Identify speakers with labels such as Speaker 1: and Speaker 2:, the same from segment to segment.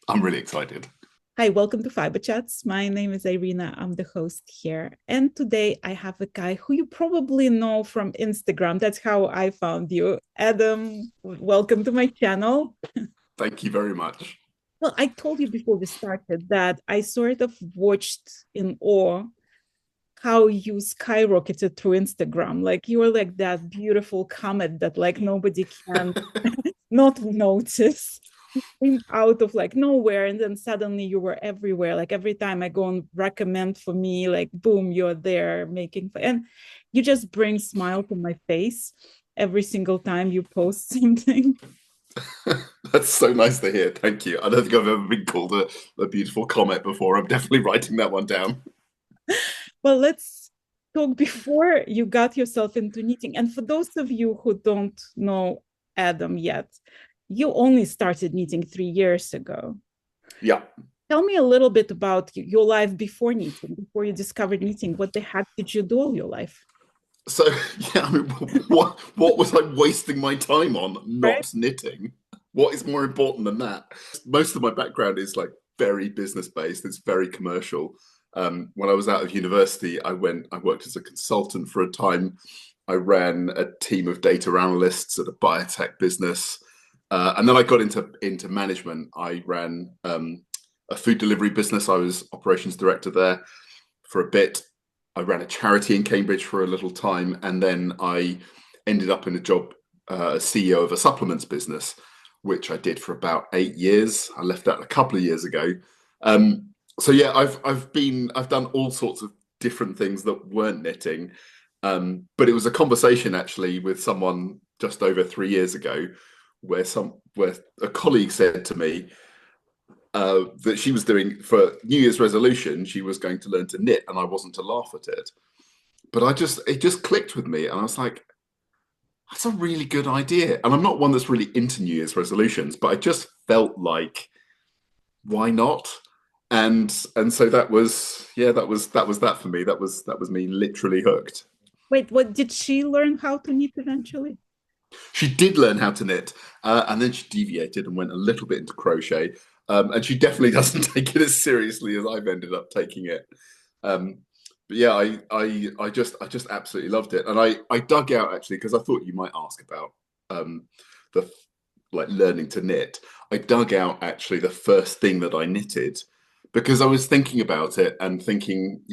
Speaker 1: I'm really excited.
Speaker 2: Hi, welcome to Fiberchats. My name is Irina. I'm the host here. And today I have a guy who you probably know from Instagram. That's how I found you. Adam, welcome to my channel.
Speaker 1: Thank you very much.
Speaker 2: Well, I told you before we started that I sort of watched in awe how you skyrocketed through Instagram. Like you were like that beautiful comet that like nobody can not notice. Came out of like nowhere, and then suddenly you were everywhere. Like every time I go and recommend for me, like boom, you're there making and you just bring smile to my face every single time you post something.
Speaker 1: That's so nice to hear. Thank you. I don't think I've ever been called a beautiful comment before. I'm definitely writing that one down.
Speaker 2: Well, let's talk before you got yourself into knitting. And for those of you who don't know Adam yet, you only started knitting 3 years ago.
Speaker 1: Yeah.
Speaker 2: Tell me a little bit about your life before knitting, before you discovered knitting. What the heck did you do all your life?
Speaker 1: So yeah, I mean, what was I wasting my time on?
Speaker 2: Right?
Speaker 1: Not knitting. What is more important than that? Most of my background is like very business based. It's very commercial. When I was out of university, I worked as a consultant for a time. I ran a team of data analysts at a biotech business, and then I got into management. I ran a food delivery business. I was operations director there for a bit. I ran a charity in Cambridge for a little time, and then I ended up in a job as CEO of a supplements business, which I did for about 8 years. I left that a couple of years ago. Um, so yeah, I've done all sorts of different things that weren't knitting, but it was a conversation actually with someone just over 3 years ago, where a colleague said to me, that she was doing for New Year's resolution, she was going to learn to knit, and I wasn't to laugh at it. But it just clicked with me, and I was like, that's a really good idea. And I'm not one that's really into New Year's resolutions, but I just felt like, why not? And so that was that for me. That was me literally hooked.
Speaker 2: Wait, what did she learn how to knit eventually?
Speaker 1: She did learn how to knit, and then she deviated and went a little bit into crochet. And she definitely doesn't take it as seriously as I've ended up taking it. Um, but yeah, I just absolutely loved it, and I dug out actually because I thought you might ask about the like learning to knit. I dug out actually the first thing that I knitted because I was thinking about it and thinking,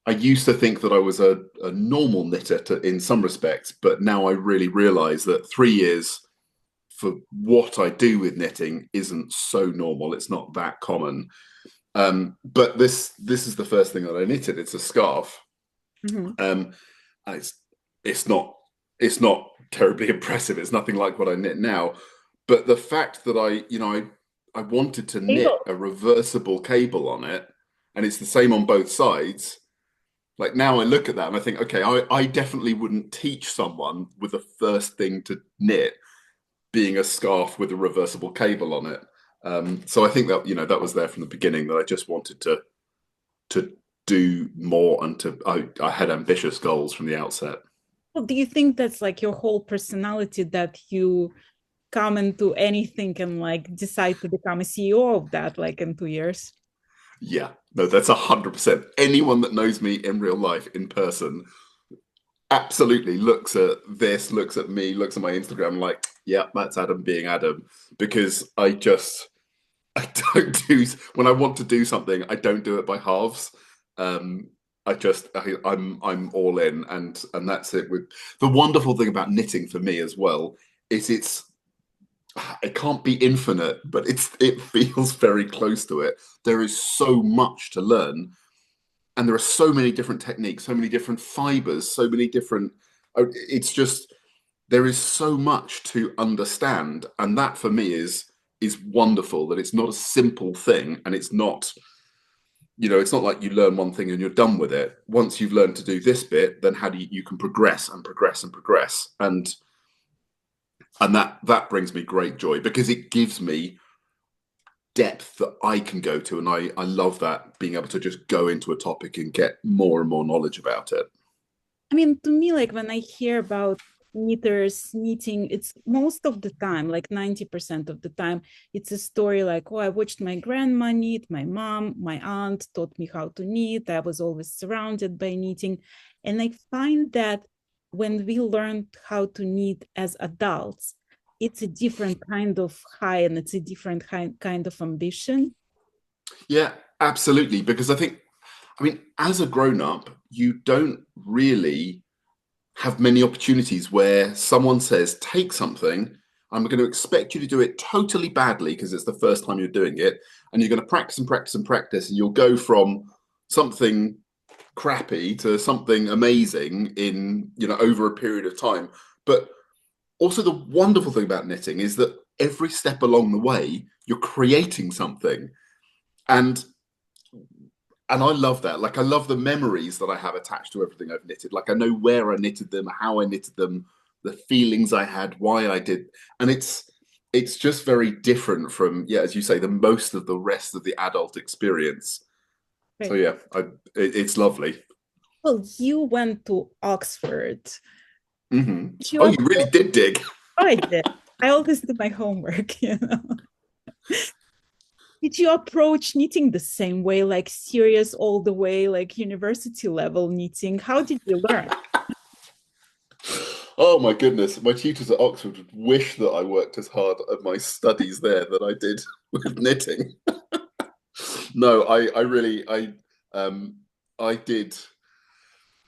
Speaker 1: I used to think that I was a normal knitter in some respects, but now I really realize that 3 years for what I do with knitting isn't so normal. It's not that common. But this is the first thing that I knitted. It's a scarf.
Speaker 2: Mhm.
Speaker 1: Um, and it's not terribly impressive. It's nothing like what I knit now. But the fact that I wanted to knit
Speaker 2: Cable.
Speaker 1: a reversible cable on it, and it's the same on both sides. Like now I look at that and I think, okay, I definitely wouldn't teach someone with the first thing to knit being a scarf with a reversible cable on it. So I think that that was there from the beginning, that I just wanted to do more, and I had ambitious goals from the outset.
Speaker 2: Well, do you think that's like your whole personality that you come into anything and like decide to become a CEO of that like in 2 years?
Speaker 1: Yeah, no, that's 100%. Anyone that knows me in real life in person absolutely looks at this, looks at me, looks at my Instagram like, yeah, that's Adam being Adam, because I don't do when I want to do something, I don't do it by halves. Um, I'm all in, and that's it. With the wonderful thing about knitting for me as well is it can't be infinite, but it feels very close to it. There is so much to learn, and there are so many different techniques, so many different fibers, so many different. It's just there is so much to understand, and that for me is wonderful. That it's not a simple thing, and it's not like you learn one thing and you're done with it. Once you've learned to do this bit, then how do you can progress and progress and progress, and that brings me great joy because it gives me depth that I can go to, and I love that, being able to just go into a topic and get more and more knowledge about it.
Speaker 2: I mean, to me, like when I hear about knitters knitting, it's most of the time, like 90% of the time, it's a story like, oh, I watched my grandma knit, my mom, my aunt taught me how to knit, I was always surrounded by knitting. And I find that when we learn how to knit as adults, it's a different kind of high and it's a different kind of ambition.
Speaker 1: Yeah, absolutely. Because I mean, as a grown up, you don't really have many opportunities where someone says, take something, I'm going to expect you to do it totally badly because it's the first time you're doing it. And you're going to practice and practice and practice. And you'll go from something crappy to something amazing in, over a period of time. But also, the wonderful thing about knitting is that every step along the way, you're creating something. And and I love that. Like I love the memories that I have attached to everything I've knitted. Like I know where I knitted them, how I knitted them, the feelings I had, why I did, and it's just very different from, yeah, as you say, the most of the rest of the adult experience. So
Speaker 2: Right.
Speaker 1: yeah, it's lovely.
Speaker 2: Well, you went to Oxford.
Speaker 1: Oh, you
Speaker 2: You
Speaker 1: really did dig.
Speaker 2: Oh, I did. I always do my homework, Did you approach knitting the same way, like serious all the way, like university level knitting? How did you learn?
Speaker 1: Oh my goodness, my tutors at Oxford would wish that I worked as hard at my studies there that I did with knitting. No, I really um I did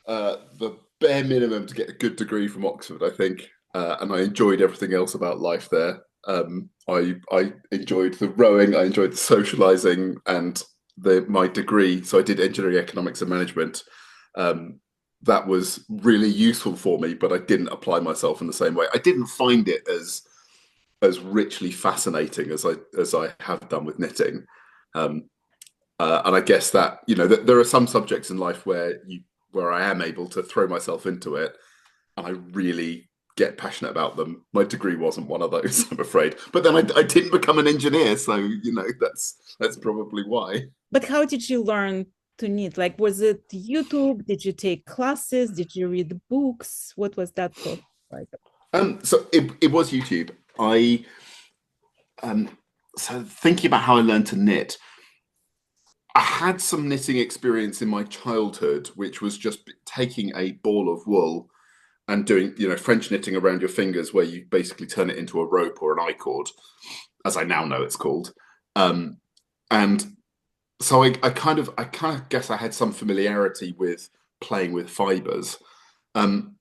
Speaker 1: the bare minimum to get a good degree from Oxford, I think, and I enjoyed everything else about life there. I enjoyed the rowing, I enjoyed the socializing, and my degree. So I did engineering, economics, and management. Um, that was really useful for me, but I didn't apply myself in the same way. I didn't find it as richly fascinating as I have done with knitting. Um, and I guess that there are some subjects in life where I am able to throw myself into it, and I really get passionate about them. My degree wasn't one of those, I'm afraid. But then I didn't become an engineer, so that's probably why.
Speaker 2: But how did you learn to knit? Like, was it YouTube? Did you take classes? Did you read books? What was that process like?
Speaker 1: So it was YouTube. I so thinking about how I learned to knit, I had some knitting experience in my childhood, which was just taking a ball of wool and doing, French knitting around your fingers, where you basically turn it into a rope or an I-cord, as I now know it's called. Um, and so I kind of guess I had some familiarity with playing with fibers. Um,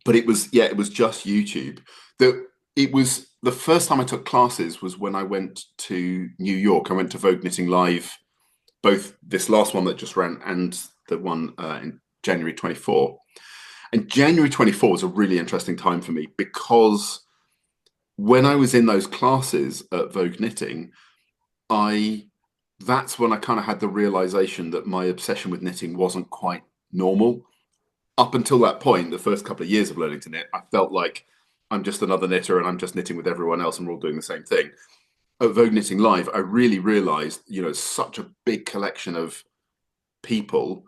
Speaker 1: but it was just YouTube. It was the first time I took classes was when I went to New York. I went to Vogue Knitting Live, both this last one that just ran and the one in January 24. And January 24 was a really interesting time for me because when I was in those classes at Vogue Knitting, I that's when I kind of had the realization that my obsession with knitting wasn't quite normal. Up until that point, the first couple of years of learning to knit, I felt like I'm just another knitter and I'm just knitting with everyone else and we're all doing the same thing. At Vogue Knitting Live, I really realized, such a big collection of people,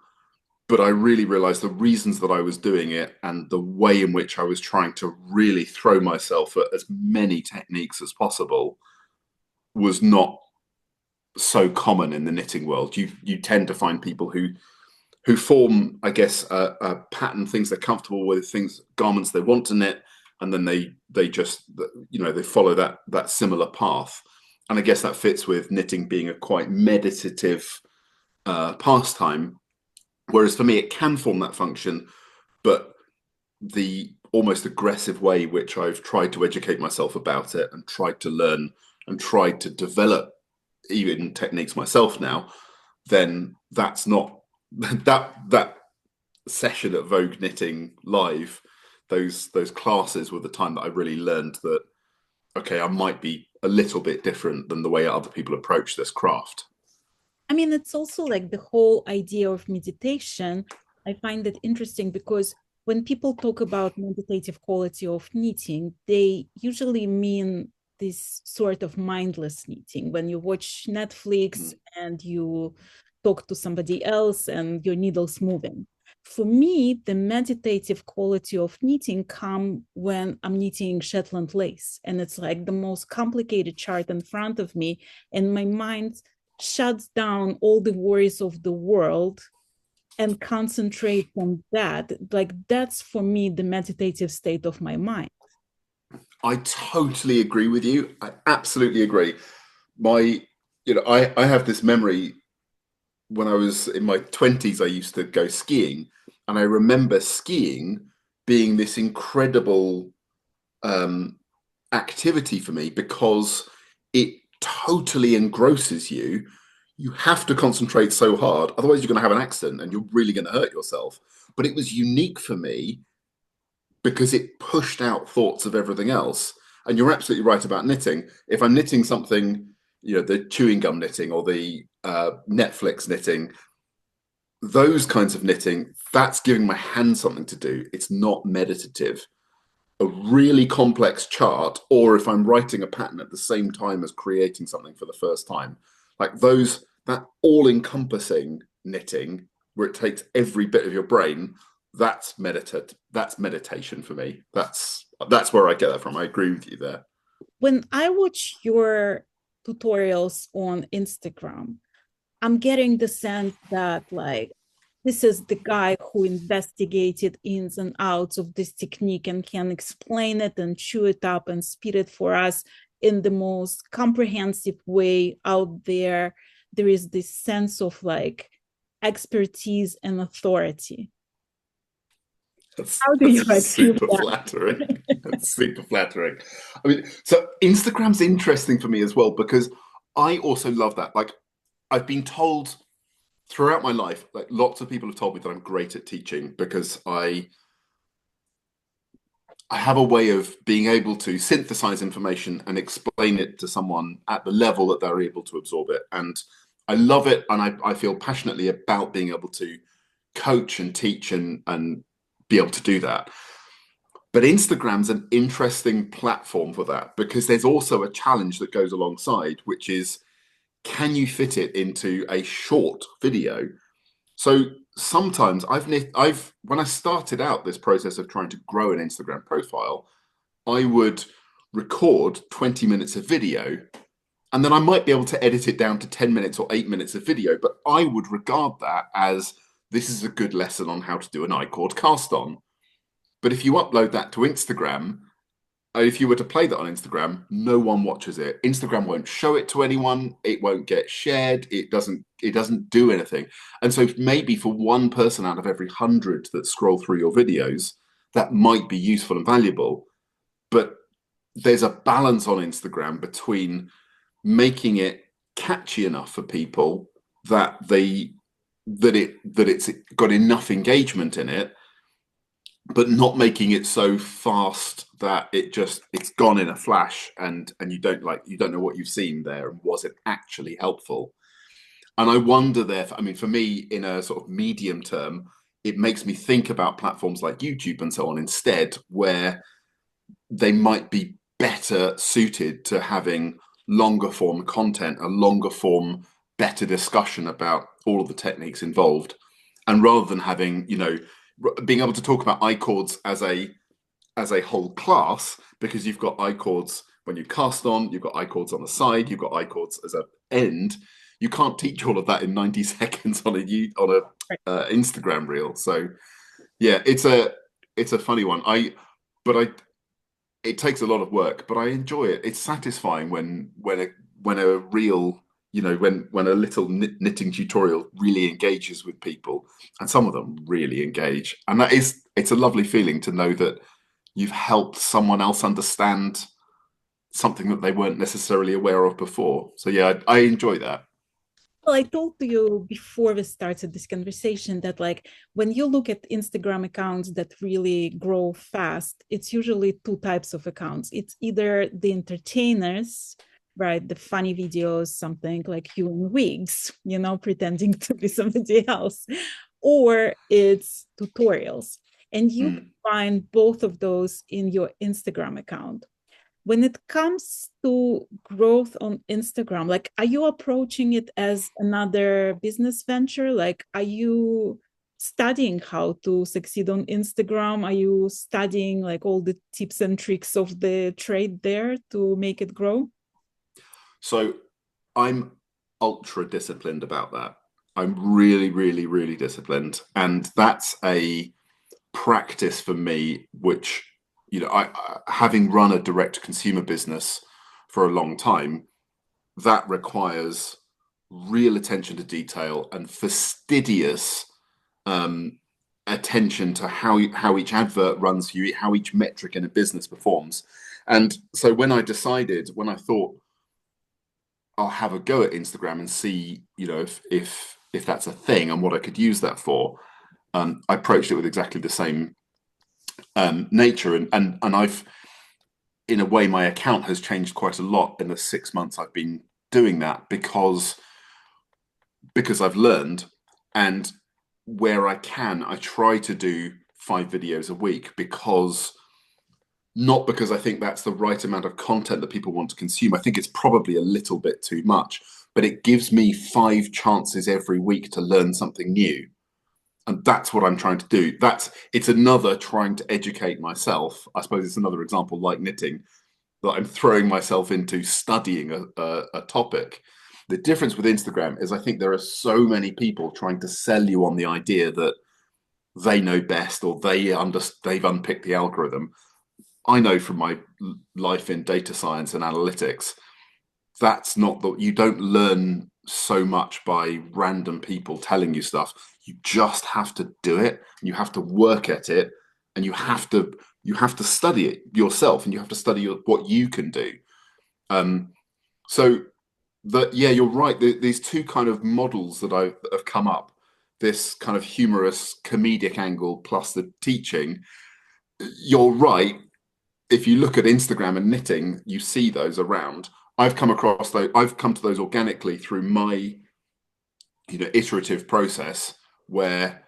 Speaker 1: but I really realized the reasons that I was doing it and the way in which I was trying to really throw myself at as many techniques as possible was not so common in the knitting world. You tend to find people who form, I guess, a pattern, things they're comfortable with, things, garments they want to knit, and then they just they follow that similar path. And I guess that fits with knitting being a quite meditative pastime. Whereas for me, it can form that function, but the almost aggressive way which I've tried to educate myself about it and tried to learn and tried to develop even techniques myself now, then that's not that session at Vogue Knitting Live, those classes were the time that I really learned that okay, I might be a little bit different than the way other people approach this craft.
Speaker 2: I mean, it's also like the whole idea of meditation. I find it interesting because when people talk about meditative quality of knitting, they usually mean this sort of mindless knitting when you watch Netflix
Speaker 1: Mm.
Speaker 2: and you talk to somebody else and your needle's moving. For me, the meditative quality of knitting come when I'm knitting Shetland lace, and it's like the most complicated chart in front of me, and my mind shuts down all the worries of the world and concentrate on that. Like that's for me the meditative state of my mind.
Speaker 1: I totally agree with you. I absolutely agree. My, I have this memory when I was in my 20s, I used to go skiing, and I remember skiing being this incredible um, activity for me because it totally engrosses you. You have to concentrate so hard, otherwise, you're going to have an accident and you're really going to hurt yourself. But it was unique for me because it pushed out thoughts of everything else. And you're absolutely right about knitting. If I'm knitting something, the chewing gum knitting or the Netflix knitting, those kinds of knitting, that's giving my hand something to do. It's not meditative. A really complex chart, or if I'm writing a pattern at the same time as creating something for the first time, like that all-encompassing knitting where it takes every bit of your brain, that's meditation for me. That's where I get that from. I agree with you there.
Speaker 2: When I watch your tutorials on Instagram, I'm getting the sense that like this is the guy who investigated ins and outs of this technique and can explain it and chew it up and spit it for us in the most comprehensive way out there. There is this sense of like expertise and authority. How do you
Speaker 1: That's
Speaker 2: like feel
Speaker 1: super flattering.
Speaker 2: that?
Speaker 1: That's super flattering. I mean, so Instagram's interesting for me as well because I also love that. Like, I've been told throughout my life, like lots of people have told me that I'm great at teaching because I have a way of being able to synthesize information and explain it to someone at the level that they're able to absorb it. And I love it, and I feel passionately about being able to coach and teach and be able to do that. But Instagram's an interesting platform for that because there's also a challenge that goes alongside, which is can you fit it into a short video? So sometimes I've when I started out this process of trying to grow an Instagram profile, I would record 20 minutes of video and then I might be able to edit it down to 10 minutes or 8 minutes of video, but I would regard that as this is a good lesson on how to do an I-cord cast on. But if you upload that to Instagram, if you were to play that on Instagram, no one watches it. Instagram won't show it to anyone. It won't get shared. It doesn't do anything. And so maybe for one person out of every 100 that scroll through your videos, that might be useful and valuable. But there's a balance on Instagram between making it catchy enough for people that it's got enough engagement in it, but not making it so fast that it's gone in a flash and you don't know what you've seen there and was it actually helpful. And I wonder there, I mean, for me, in a sort of medium term, it makes me think about platforms like YouTube and so on instead, where they might be better suited to having longer form content, a longer form, better discussion about all of the techniques involved. And rather than having, being able to talk about I chords as a whole class, because you've got I chords when you cast on, you've got I chords on the side, you've got I chords as an end. You can't teach all of that in 90 seconds on a Instagram reel. So yeah, it's a funny one. But I it takes a lot of work, but I enjoy it. It's satisfying when a real when a little knitting tutorial really engages with people, and some of them really engage, and it's a lovely feeling to know that you've helped someone else understand something that they weren't necessarily aware of before. So yeah, I enjoy that.
Speaker 2: Well, I told you before we started this conversation that like when you look at Instagram accounts that really grow fast, it's usually two types of accounts. It's either the entertainers, right? The funny videos, something like you in wigs, pretending to be somebody else, or it's tutorials. And you can
Speaker 1: Mm.
Speaker 2: find both of those in your Instagram account. When it comes to growth on Instagram, like, are you approaching it as another business venture? Like, are you studying how to succeed on Instagram? Are you studying like all the tips and tricks of the trade there to make it grow?
Speaker 1: So I'm ultra disciplined about that. I'm really, really, really disciplined. And that's a practice for me, which, having run a direct consumer business for a long time, that requires real attention to detail and fastidious um, attention to how each advert runs for you, how each metric in a business performs. And so when I thought I'll have a go at Instagram and see, if that's a thing and what I could use that for, I approached it with exactly the same nature, and I've, in a way, my account has changed quite a lot in the 6 months I've been doing that because I've learned, and where I can, I try to do 5 videos a week because not because I think that's the right amount of content that people want to consume. I think it's probably a little bit too much, but it gives me 5 chances every week to learn something new. And that's what I'm trying to do. It's another trying to educate myself. I suppose it's another example like knitting, that I'm throwing myself into studying a topic. The difference with Instagram is I think there are so many people trying to sell you on the idea that they know best or they've unpicked the algorithm. I know from my life in data science and analytics, that's not that you don't learn so much by random people telling you stuff. You just have to do it. You have to work at it, and you have to study it yourself, and you have to study what you can do. So that, yeah, you're right. These two kind of models that have come up, this kind of humorous comedic angle plus the teaching. You're right. If you look at Instagram and knitting, you see those around. I've come across those. I've come to those organically through my, iterative process where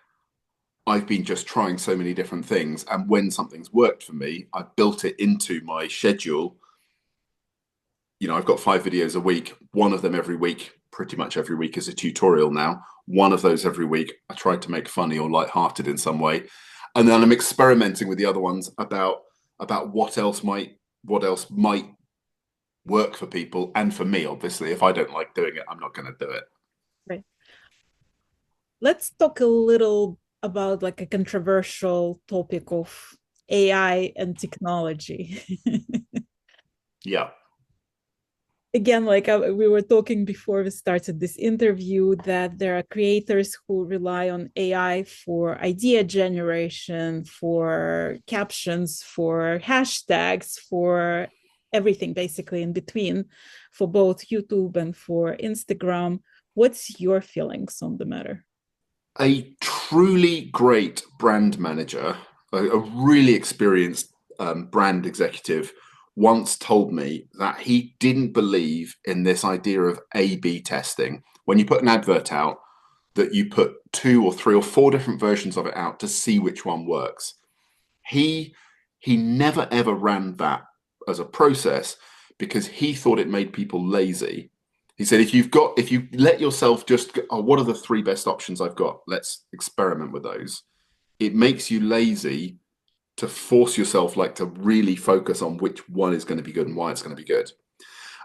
Speaker 1: I've been just trying so many different things, and when something's worked for me, I've built it into my schedule. I've got 5 videos a week. One of them every week, pretty much every week, is a tutorial now. One of those every week, I try to make funny or light-hearted in some way, and then I'm experimenting with the other ones about what else might work for people and for me. Obviously, if I don't like doing it, I'm not going to do it.
Speaker 2: Right. Let's talk a little about like a controversial topic of AI and technology.
Speaker 1: Yeah.
Speaker 2: Again, like we were talking before we started this interview, that there are creators who rely on AI for idea generation, for captions, for hashtags, for everything basically in between, for both YouTube and for Instagram. What's your feelings on the matter?
Speaker 1: A truly great brand manager, a really experienced brand executive, once told me that he didn't believe in this idea of A/B testing. When you put an advert out, that you put 2 or 3 or 4 different versions of it out to see which one works. He he never ever ran that as a process because he thought it made people lazy. He said, if you let yourself just go, oh, what are the 3 best options I've got? Let's experiment with those. It makes you lazy to force yourself, like, to really focus on which one is going to be good and why it's going to be good.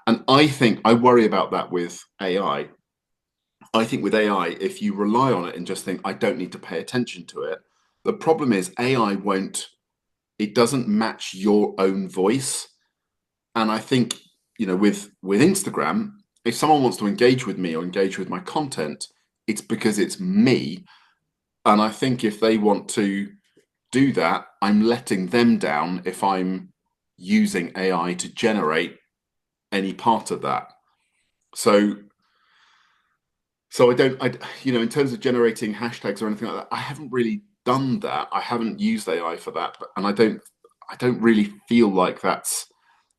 Speaker 1: And I think I worry about that with AI. I think with AI, if you rely on it and just think, I don't need to pay attention to it, the problem is AI won't, it doesn't match your own voice. And I think, with Instagram, if someone wants to engage with me or engage with my content, it's because it's me. And I think if they want to do that, I'm letting them down if I'm using AI to generate any part of that. So I don't, in terms of generating hashtags or anything like that, I haven't really done that. I haven't used AI for that, and I don't really feel like that's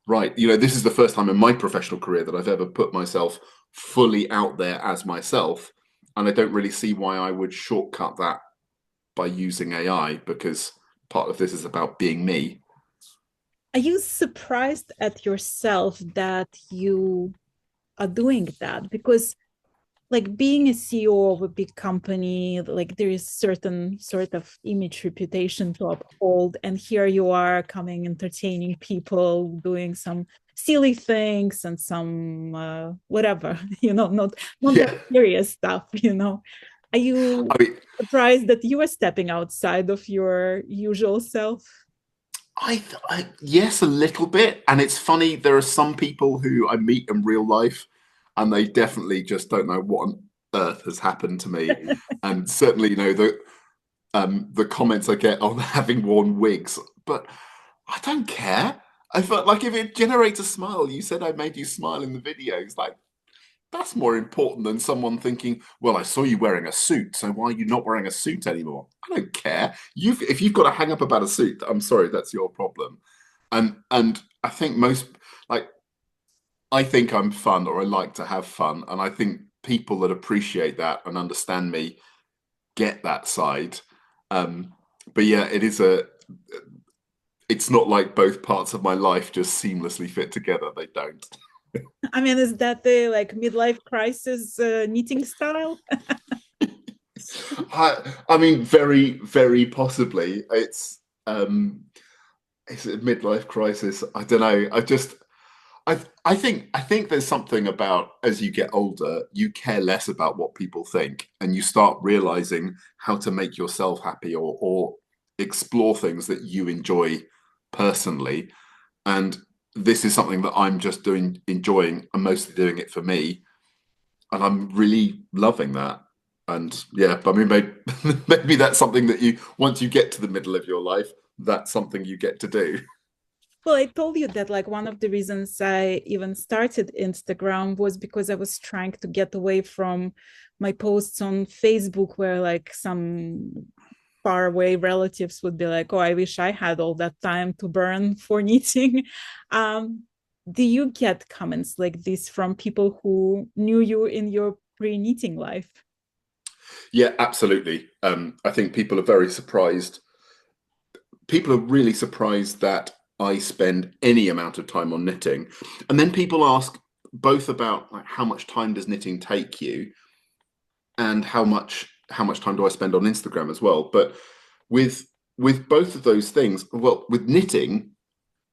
Speaker 1: right. This is the first time in my professional career that I've ever put myself fully out there as myself, and I don't really see why I would shortcut that by using AI, because part of this is about being me.
Speaker 2: Are you surprised at yourself that you are doing that? Because like being a CEO of a big company, like there is certain sort of image reputation to uphold. And here you are coming, entertaining people, doing some silly things and some whatever, not that
Speaker 1: Yeah.
Speaker 2: serious stuff, Are you
Speaker 1: I mean,
Speaker 2: surprised that you are stepping outside of your usual self?
Speaker 1: yes, a little bit. And it's funny, there are some people who I meet in real life and they definitely just don't know what on earth has happened to me. And certainly, the comments I get on having worn wigs, but I don't care. I felt like if it generates a smile, you said I made you smile in the videos, like that's more important than someone thinking, well, I saw you wearing a suit, so why are you not wearing a suit anymore? I don't care. If you've got to hang up about a suit, I'm sorry, that's your problem. And I think like I think I'm fun or I like to have fun. And I think people that appreciate that and understand me get that side. Um, but yeah, it's not like both parts of my life just seamlessly fit together. They don't.
Speaker 2: I mean, is that the like midlife crisis knitting style?
Speaker 1: I mean, very, very possibly. It's a midlife crisis. I don't know. I think there's something about as you get older, you care less about what people think, and you start realizing how to make yourself happy or explore things that you enjoy personally. And this is something that I'm just enjoying. I'm mostly doing it for me, and I'm really loving that. And yeah, I mean, maybe that's something that once you get to the middle of your life, that's something you get to do.
Speaker 2: Well, I told you that like one of the reasons I even started Instagram was because I was trying to get away from my posts on Facebook where like some faraway relatives would be like, "Oh, I wish I had all that time to burn for knitting." Um, do you get comments like this from people who knew you in your pre-knitting life?
Speaker 1: Yeah, absolutely. I think people are very surprised. People are really surprised that I spend any amount of time on knitting. And then people ask both about like, how much time does knitting take you and how much time do I spend on Instagram as well. But with with both of those things, well, with knitting,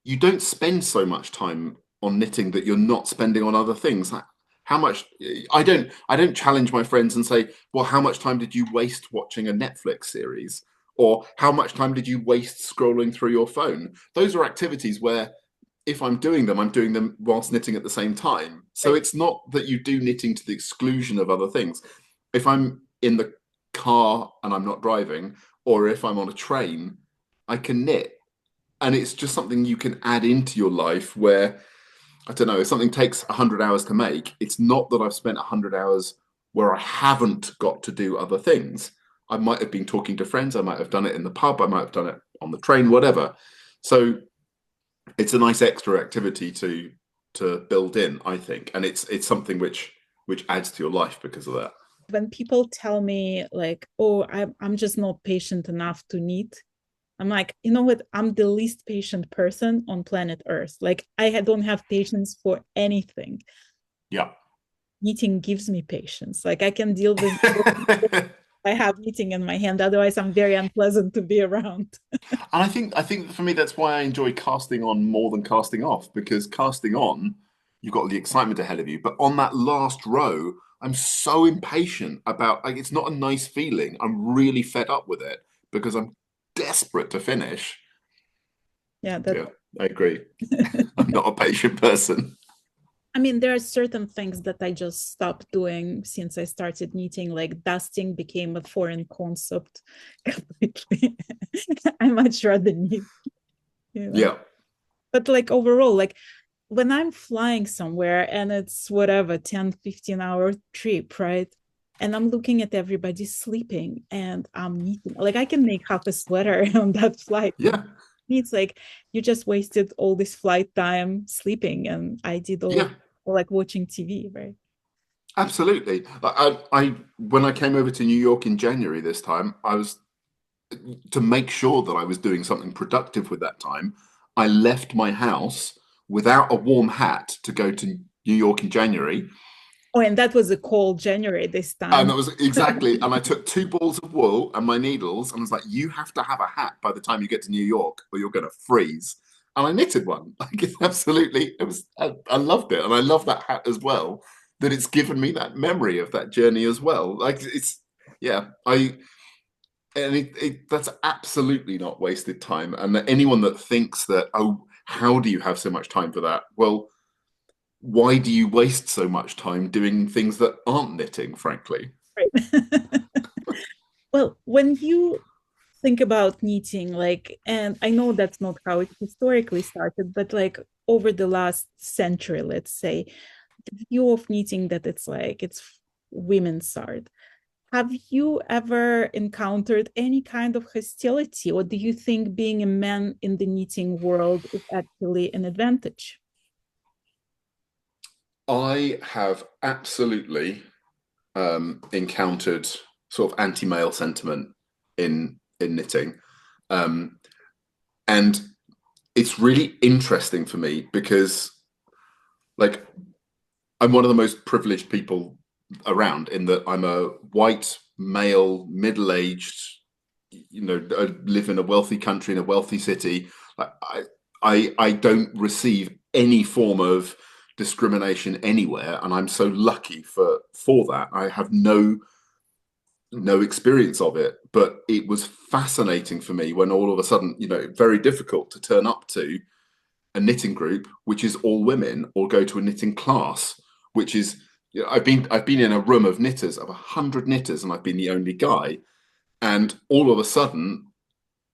Speaker 1: you don't spend so much time on knitting that you're not spending on other things. Like how much I don't challenge my friends and say, well, how much time did you waste watching a Netflix series? Or how much time did you waste scrolling through your phone? Those are activities where if I'm doing them whilst knitting at the same time. So
Speaker 2: Right.
Speaker 1: it's not that you do knitting to the exclusion of other things. If I'm in the car and I'm not driving, or if I'm on a train, I can knit. And it's just something you can add into your life where, I don't know, if something takes 100 hours to make, it's not that I've spent 100 hours where I haven't got to do other things. I might have been talking to friends, I might have done it in the pub, I might have done it on the train, whatever. So it's a nice extra activity to build in, I think, and it's something which adds to your life because of that.
Speaker 2: When people tell me like, "Oh, I'm just not patient enough to knit," I'm like, you know what? I'm the least patient person on planet Earth. Like, don't have patience for anything.
Speaker 1: Yeah.
Speaker 2: Knitting gives me patience. Like, I can deal with I have knitting in my hand. Otherwise, I'm very unpleasant to be around.
Speaker 1: And I think for me that's why I enjoy casting on more than casting off, because casting on, you've got the excitement ahead of you. But on that last row, I'm so impatient about like it's not a nice feeling. I'm really fed up with it because I'm desperate to finish.
Speaker 2: Yeah, that.
Speaker 1: Yeah, I agree. I'm not a patient person.
Speaker 2: I mean, there are certain things that I just stopped doing since I started knitting, like dusting became a foreign concept completely. I much rather knit, you know.
Speaker 1: Yeah,
Speaker 2: But like overall, like when I'm flying somewhere and it's whatever 10-15 hour trip, right? And I'm looking at everybody sleeping and I'm knitting. Like I can make half a sweater on that flight. And
Speaker 1: yeah,
Speaker 2: it's like you just wasted all this flight time sleeping and I did all
Speaker 1: yeah.
Speaker 2: like watching TV, right?
Speaker 1: Absolutely. I when I came over to New York in January this time, I was to make sure that I was doing something productive with that time. I left my house without a warm hat to go to New York in January,
Speaker 2: Oh, and that was a cold January this
Speaker 1: And
Speaker 2: time.
Speaker 1: that was exactly, and I took two balls of wool and my needles, and I was like, "You have to have a hat by the time you get to New York, or you're going to freeze." And I knitted one. Like, it's absolutely, it was. I loved it, and I love that hat as well. That it's given me that memory of that journey as well. Like, it's, yeah, and that's absolutely not wasted time. And anyone that thinks that, oh, how do you have so much time for that? Well, why do you waste so much time doing things that aren't knitting, frankly?
Speaker 2: Right. Well, when you think about knitting, like, and I know that's not how it historically started, but like over the last century, let's say, the view of knitting that it's like it's women's art. Have you ever encountered any kind of hostility, or do you think being a man in the knitting world is actually an advantage?
Speaker 1: I have absolutely encountered sort of anti-male sentiment in knitting, um, and it's really interesting for me because, like, I'm one of the most privileged people around in that I'm a white male, middle-aged. I live in a wealthy country in a wealthy city. I don't receive any form of discrimination anywhere, and I'm so lucky for that. I have no experience of it, but it was fascinating for me when all of a sudden, very difficult to turn up to a knitting group which is all women, or go to a knitting class which is, I've been in a room of knitters, of 100 knitters, and I've been the only guy, and all of a sudden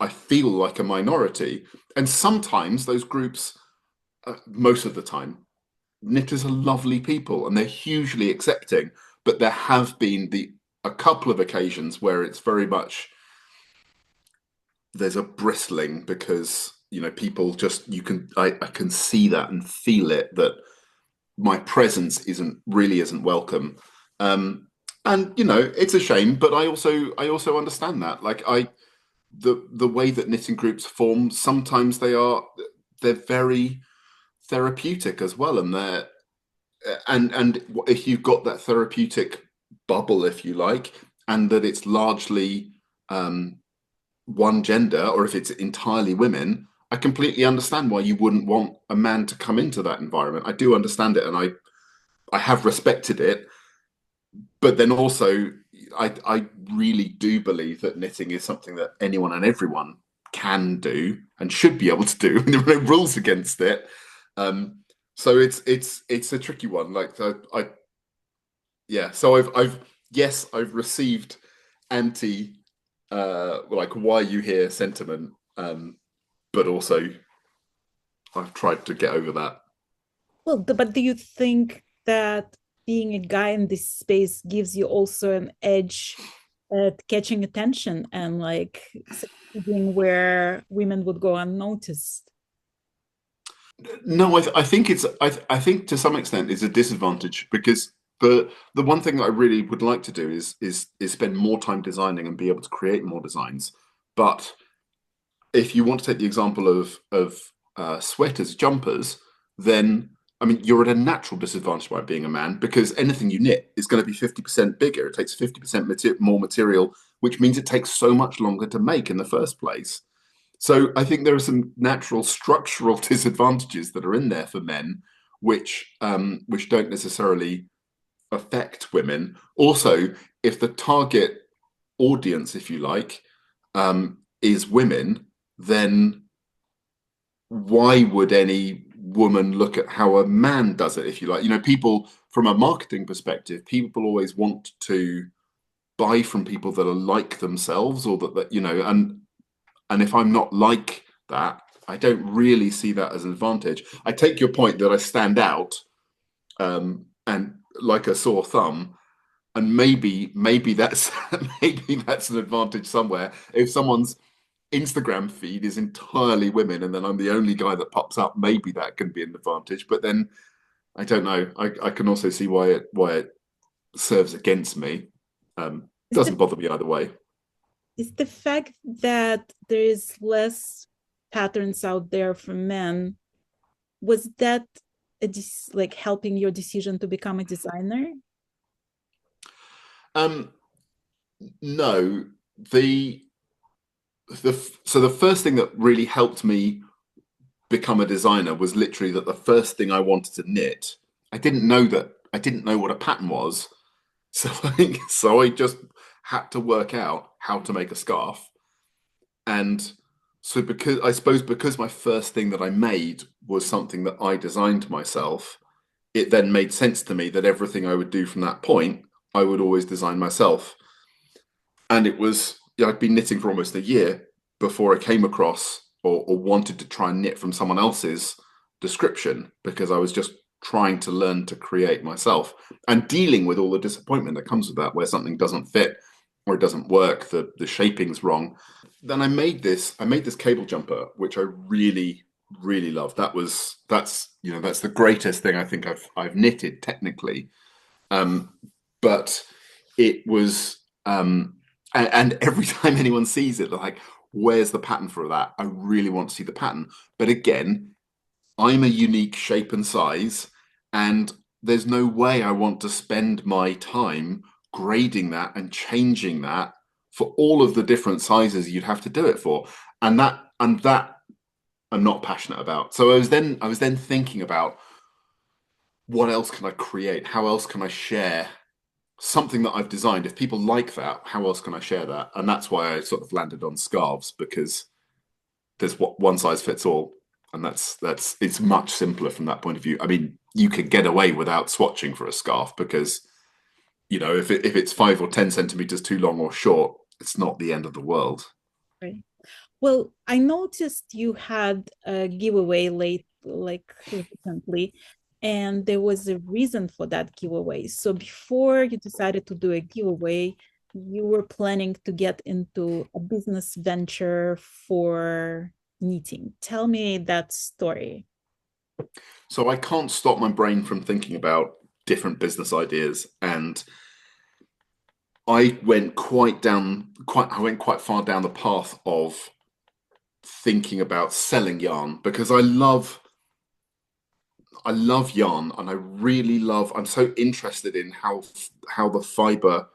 Speaker 1: I feel like a minority. And sometimes those groups, most of the time, knitters are lovely people and they're hugely accepting, but there have been the a couple of occasions where it's very much, there's a bristling because people just, I can see that and feel it, that my presence isn't welcome. And it's a shame, but I also understand that. Like, the way that knitting groups form, sometimes they're very therapeutic as well, and and if you've got that therapeutic bubble, if you like, and that it's largely um, one gender, or if it's entirely women, I completely understand why you wouldn't want a man to come into that environment. I do understand it, and I have respected it, but then also I really do believe that knitting is something that anyone and everyone can do and should be able to do, and there are no rules against it. Um, so it's a tricky one. Like, yeah. So I've yes, I've received anti like, why are you here sentiment, but also I've tried to get over that.
Speaker 2: Well, but do you think that being a guy in this space gives you also an edge at catching attention and like succeeding where women would go unnoticed?
Speaker 1: No, I think I think to some extent it's a disadvantage, because the one thing that I really would like to do is spend more time designing and be able to create more designs. But if you want to take the example of sweaters, jumpers, then I mean, you're at a natural disadvantage by being a man, because anything you knit is going to be 50% bigger. It takes 50% more material, which means it takes so much longer to make in the first place. So I think there are some natural structural disadvantages that are in there for men, which don't necessarily affect women. Also, if the target audience, if you like, is women, then why would any woman look at how a man does it, if you like? People, from a marketing perspective, people always want to buy from people that are like themselves, or that and if I'm not like that, I don't really see that as an advantage. I take your point that I stand out, and like a sore thumb, and maybe that's maybe that's an advantage somewhere. If someone's Instagram feed is entirely women, and then I'm the only guy that pops up, maybe that can be an advantage. But then I don't know. I can also see why it serves against me.
Speaker 2: Is
Speaker 1: Doesn't
Speaker 2: the
Speaker 1: bother me either way.
Speaker 2: is the fact that there is less patterns out there for men, was that like helping your decision to become a designer?
Speaker 1: Um, no, the so the first thing that really helped me become a designer was literally that the first thing I wanted to knit, I didn't know what a pattern was, so so I just had to work out how to make a scarf. And so because I suppose because my first thing that I made was something that I designed myself, it then made sense to me that everything I would do from that point, I would always design myself. And it was, yeah, I'd been knitting for almost a year before I came across or wanted to try and knit from someone else's description because I was just trying to learn to create myself and dealing with all the disappointment that comes with that, where something doesn't fit or it doesn't work, the shaping's wrong. Then I made this cable jumper, which I really love. That's that's the greatest thing I think I've knitted technically. Um, but it was and every time anyone sees it, they're like, where's the pattern for that? I really want to see the pattern. But again, I'm a unique shape and size, and there's no way I want to spend my time grading that and changing that for all of the different sizes you'd have to do it for. And that I'm not passionate about. So I was then thinking about what else can I create? How else can I share something that I've designed? If people like that, how else can I share that? And that's why I sort of landed on scarves, because there's what one size fits all, and that's it's much simpler from that point of view. I mean, you could get away without swatching for a scarf because if it's 5 or 10 centimeters too long or short, it's not the end of the world.
Speaker 2: Right. Well, I noticed you had a giveaway late, like recently, and there was a reason for that giveaway. So before you decided to do a giveaway, you were planning to get into a business venture for knitting. Tell me that story.
Speaker 1: So I can't stop my brain from thinking about different business ideas, and I went quite far down the path of thinking about selling yarn because I love yarn, and I'm so interested in how the fiber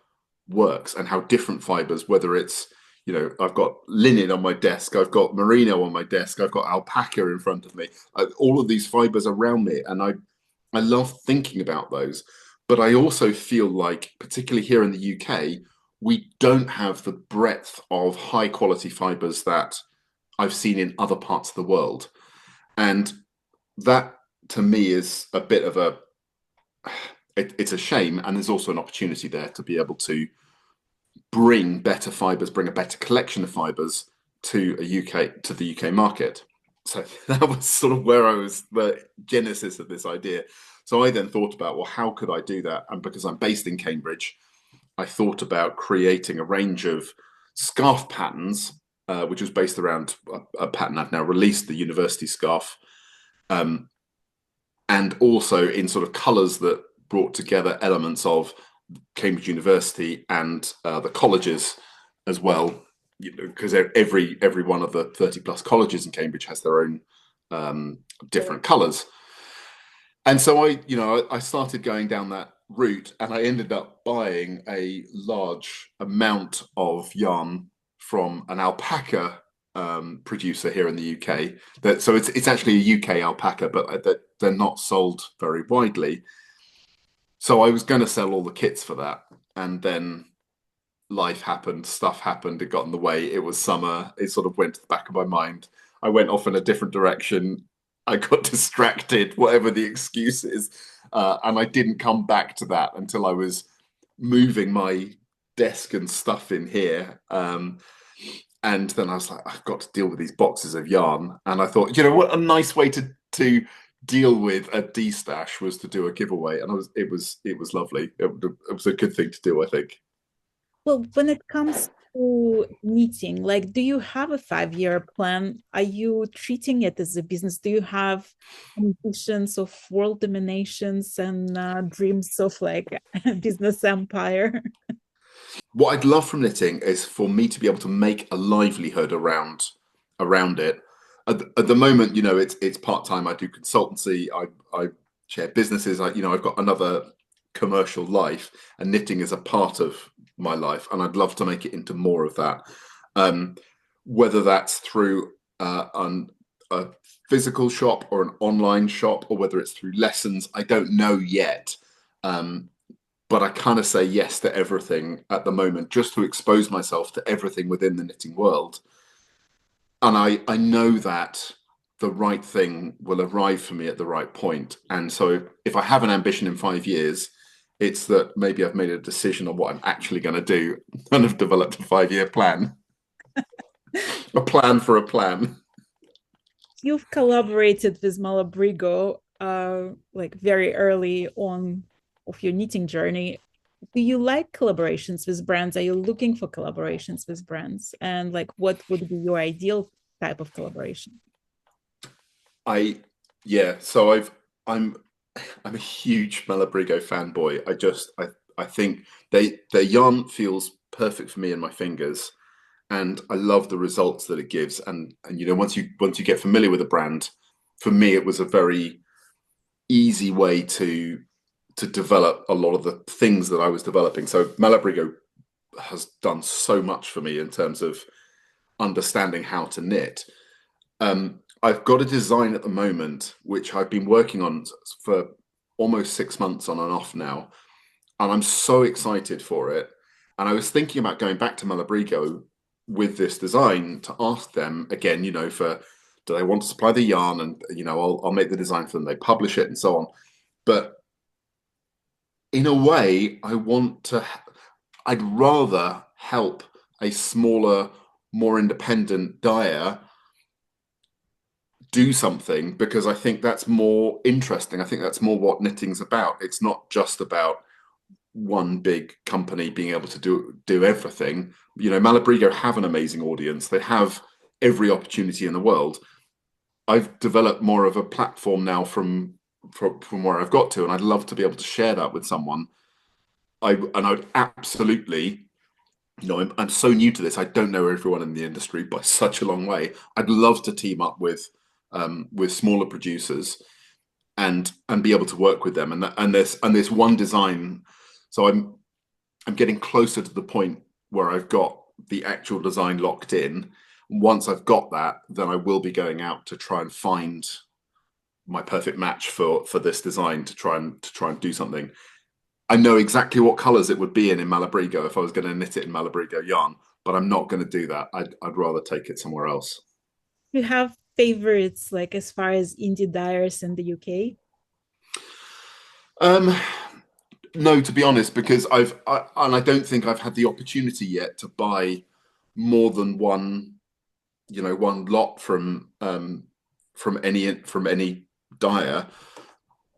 Speaker 1: works and how different fibers, whether it's, I've got linen on my desk, I've got merino on my desk, I've got alpaca in front of me, all of these fibers around me, and I love thinking about those. But I also feel like, particularly here in the UK, we don't have the breadth of high quality fibers that I've seen in other parts of the world. And that to me is a bit of it's a shame. And there's also an opportunity there to be able to bring better fibers, bring a better collection of fibers to the UK market. So that was sort of where I was, the genesis of this idea. So I then thought about, well, how could I do that? And because I'm based in Cambridge, I thought about creating a range of scarf patterns, which was based around a pattern I've now released, the university scarf, um, and also in sort of colours that brought together elements of Cambridge University and the colleges as well, because every one of the 30 plus colleges in Cambridge has their own different colours. And so I started going down that route, and I ended up buying a large amount of yarn from an alpaca producer here in the UK. So it's actually a UK alpaca, but they're not sold very widely. So I was going to sell all the kits for that, and then life happened, stuff happened, it got in the way. It was summer. It sort of went to the back of my mind. I went off in a different direction. I got distracted, whatever the excuse is, and I didn't come back to that until I was moving my desk and stuff in here. And then I was like, I've got to deal with these boxes of yarn. And I thought, what a nice way to deal with a de-stash was to do a giveaway. And it was lovely. It was a good thing to do, I think.
Speaker 2: Well, when it comes to knitting, like, do you have a 5-year plan? Are you treating it as a business? Do you have ambitions of world dominations and dreams of like a business empire?
Speaker 1: What I'd love from knitting is for me to be able to make a livelihood around it. At the moment, it's part time. I do consultancy. I share businesses. I've got another commercial life, and knitting is a part of my life, and I'd love to make it into more of that. Whether that's through a physical shop or an online shop, or whether it's through lessons, I don't know yet. But I kind of say yes to everything at the moment, just to expose myself to everything within the knitting world. And I know that the right thing will arrive for me at the right point. And so if I have an ambition in 5 years, it's that maybe I've made a decision on what I'm actually going to do and have developed a 5-year plan. A plan for a plan.
Speaker 2: You've collaborated with Malabrigo like very early on of your knitting journey. Do you like collaborations with brands? Are you looking for collaborations with brands? And like, what would be your ideal type of collaboration?
Speaker 1: So I'm a huge Malabrigo fanboy. I think their yarn feels perfect for me and my fingers, and I love the results that it gives. And once you get familiar with the brand, for me it was a very easy way to develop a lot of the things that I was developing. So Malabrigo has done so much for me in terms of understanding how to knit. I've got a design at the moment which I've been working on for almost 6 months on and off now, and I'm so excited for it. And I was thinking about going back to Malabrigo with this design to ask them again, for do they want to supply the yarn, and I'll make the design for them. They publish it and so on. But in a way, I'd rather help a smaller, more independent dyer do something, because I think that's more interesting. I think that's more what knitting's about. It's not just about one big company being able to do everything. Malabrigo have an amazing audience. They have every opportunity in the world. I've developed more of a platform now from where I've got to, and I'd love to be able to share that with someone. I'd absolutely, I'm so new to this. I don't know everyone in the industry by such a long way. I'd love to team up with smaller producers and be able to work with them. And there's one design. So I'm getting closer to the point where I've got the actual design locked in. Once I've got that, then I will be going out to try and find my perfect match for this design, to try and do something. I know exactly what colors it would be in Malabrigo if I was going to knit it in Malabrigo yarn, but I'm not going to do that. I'd rather take it somewhere else.
Speaker 2: You have favorites like as far as indie dyers in the UK?
Speaker 1: No, to be honest, because I don't think I've had the opportunity yet to buy more than one lot from any dyer.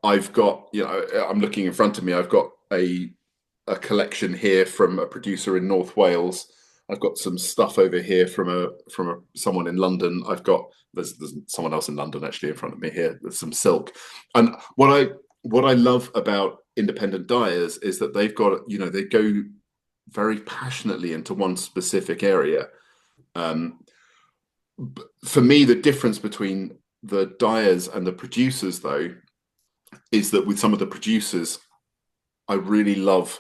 Speaker 1: I've got, I'm looking in front of me. I've got a collection here from a producer in North Wales. I've got some stuff over here from someone in London. There's someone else in London actually in front of me here. There's some silk, and what I love about independent dyers is that they've got, they go very passionately into one specific area. For me, the difference between the dyers and the producers, though, is that with some of the producers, I really love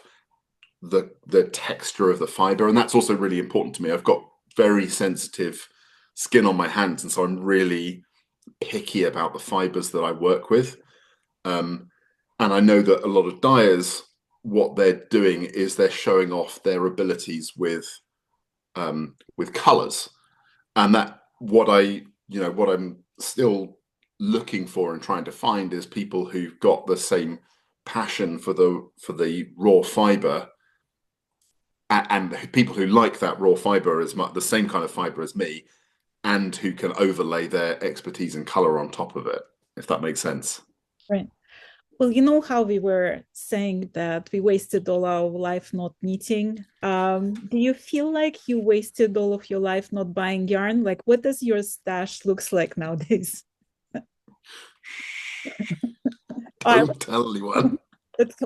Speaker 1: the texture of the fiber, and that's also really important to me. I've got very sensitive skin on my hands, and so I'm really picky about the fibers that I work with. And I know that a lot of dyers, what they're doing is they're showing off their abilities with colors, and that what I'm still looking for and trying to find is people who've got the same passion for the raw fiber, and people who like that raw fiber as much, the same kind of fiber as me, and who can overlay their expertise and color on top of it, if that makes sense.
Speaker 2: Right. Well, you know how we were saying that we wasted all our life not knitting. Do you feel like you wasted all of your life not buying yarn? Like, what does your stash looks like nowadays?
Speaker 1: Don't tell anyone.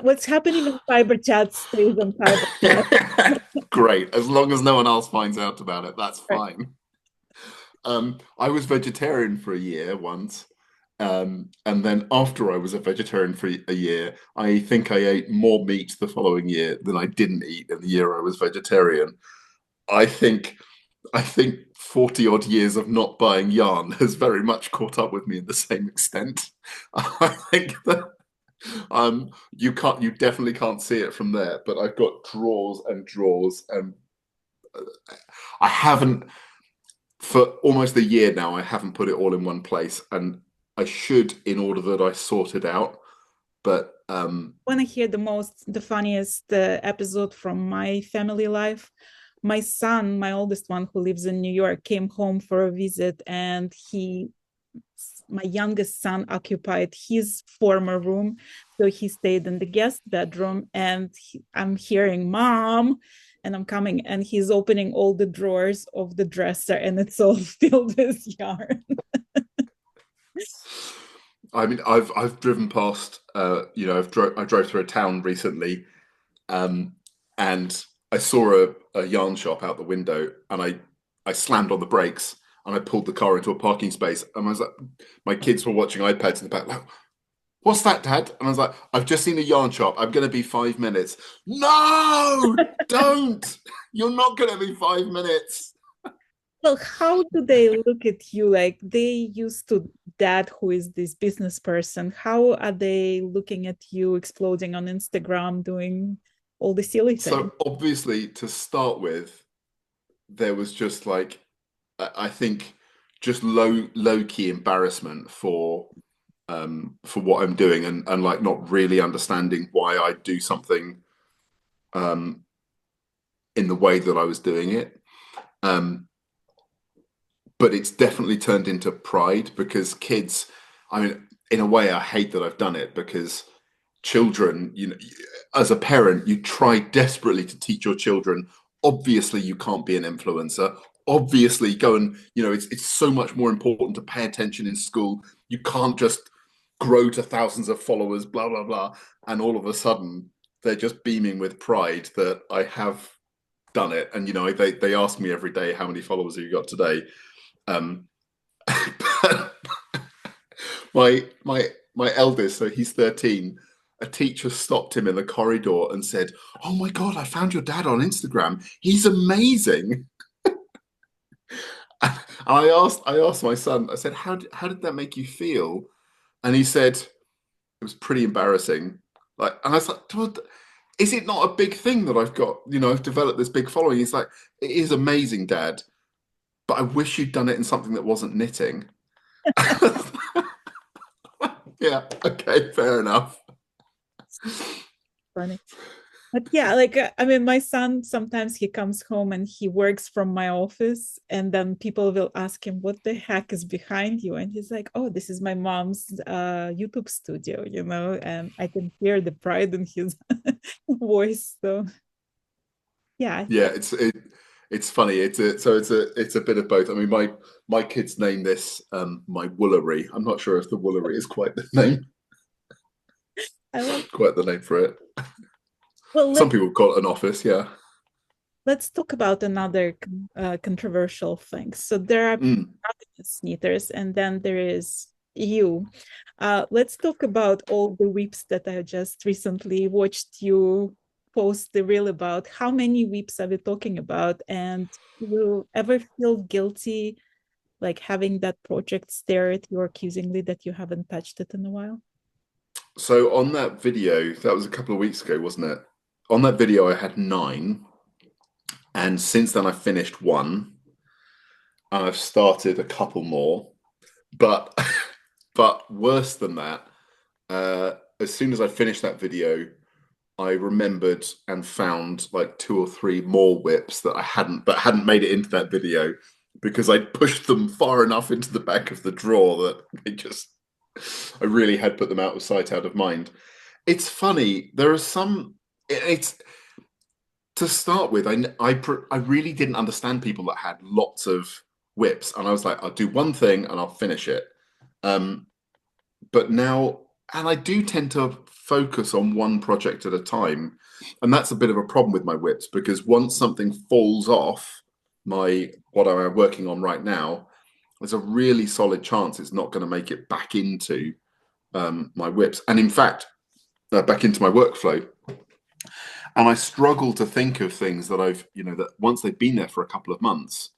Speaker 2: What's happening in Fiberchats stays on Fiberchats.
Speaker 1: Great, as long as no one else finds out about it, that's
Speaker 2: Right.
Speaker 1: fine. I was vegetarian for a year once, And then after I was a vegetarian for a year, I think I ate more meat the following year than I didn't eat in the year I was vegetarian. I think I think 40 odd years of not buying yarn has very much caught up with me in the same extent. I think that you definitely can't see it from there, but I've got drawers and drawers, and I haven't for almost a year now. I haven't put it all in one place, and I should in order that I sort it out. But
Speaker 2: Want to hear the funniest episode from my family life? My son, my oldest one who lives in New York, came home for a visit, and my youngest son occupied his former room. So he stayed in the guest bedroom, and I'm hearing mom, and I'm coming, and he's opening all the drawers of the dresser, and it's all filled with yarn.
Speaker 1: I mean, I've driven past, I drove through a town recently, and I saw a yarn shop out the window, and I slammed on the brakes and I pulled the car into a parking space, and I was like, my kids were watching iPads in the back, like, "What's that, Dad?" And I was like, "I've just seen a yarn shop. I'm going to be 5 minutes." No, don't! You're not going to be 5 minutes.
Speaker 2: Well, how do they look at you? Like they used to dad, who is this business person. How are they looking at you exploding on Instagram, doing all the silly things?
Speaker 1: So obviously, to start with, there was just like I think just low key embarrassment for what I'm doing, and like not really understanding why I do something um in the way that I was doing it. Um but it's definitely turned into pride because kids, I mean, in a way I hate that I've done it because children, as a parent, you try desperately to teach your children. Obviously, you can't be an influencer. Obviously, go and it's so much more important to pay attention in school. You can't just grow to thousands of followers, blah blah blah, and all of a sudden they're just beaming with pride that I have done it. And they ask me every day, how many followers have you got today? Um, my eldest, so he's 13. A teacher stopped him in the corridor and said, "Oh my God, I found your dad on Instagram. He's amazing." And I asked my son, I said, how did that make you feel? And he said, it was pretty embarrassing. Like, and I was like, is it not a big thing that I've got, I've developed this big following? He's like, "It is amazing, Dad, but I wish you'd done it in something that wasn't knitting." Yeah, okay, fair enough.
Speaker 2: Funny. But yeah, like I mean, my son sometimes he comes home and he works from my office, and then people will ask him, "What the heck is behind you?" And he's like, "Oh, this is my mom's YouTube studio," and I can hear the pride in his voice. So yeah,
Speaker 1: Yeah, it's funny. It's a bit of both. I mean, my kids name this my woolery. I'm not sure if the woolery is
Speaker 2: I love.
Speaker 1: quite the name for it.
Speaker 2: Well,
Speaker 1: Some people call it an office. Yeah.
Speaker 2: let's talk about another controversial thing. So there are
Speaker 1: Mm.
Speaker 2: knitters, and then there is you. Let's talk about all the whips that I just recently watched you post the reel about. How many whips are we talking about? And do you ever feel guilty, like having that project stare at you accusingly that you haven't touched it in a while?
Speaker 1: So on that video, that was a couple of weeks ago, wasn't it? On that video, I had 9, and since then I finished one, and I've started a couple more. But but worse than that, as soon as I finished that video, I remembered and found like 2 or 3 more whips that hadn't made it into that video because I pushed them far enough into the back of the drawer that I really had put them out of sight, out of mind. It's funny. There are some. It's to start with. I really didn't understand people that had lots of whips, and I was like, I'll do one thing and I'll finish it. Um, but now, and I do tend to focus on one project at a time, and that's a bit of a problem with my whips because once something falls off my what I'm working on right now, there's a really solid chance it's not going to make it back into my whips, and in fact, back into my workflow. And I struggle to think of things that I've, that once they've been there for a couple of months,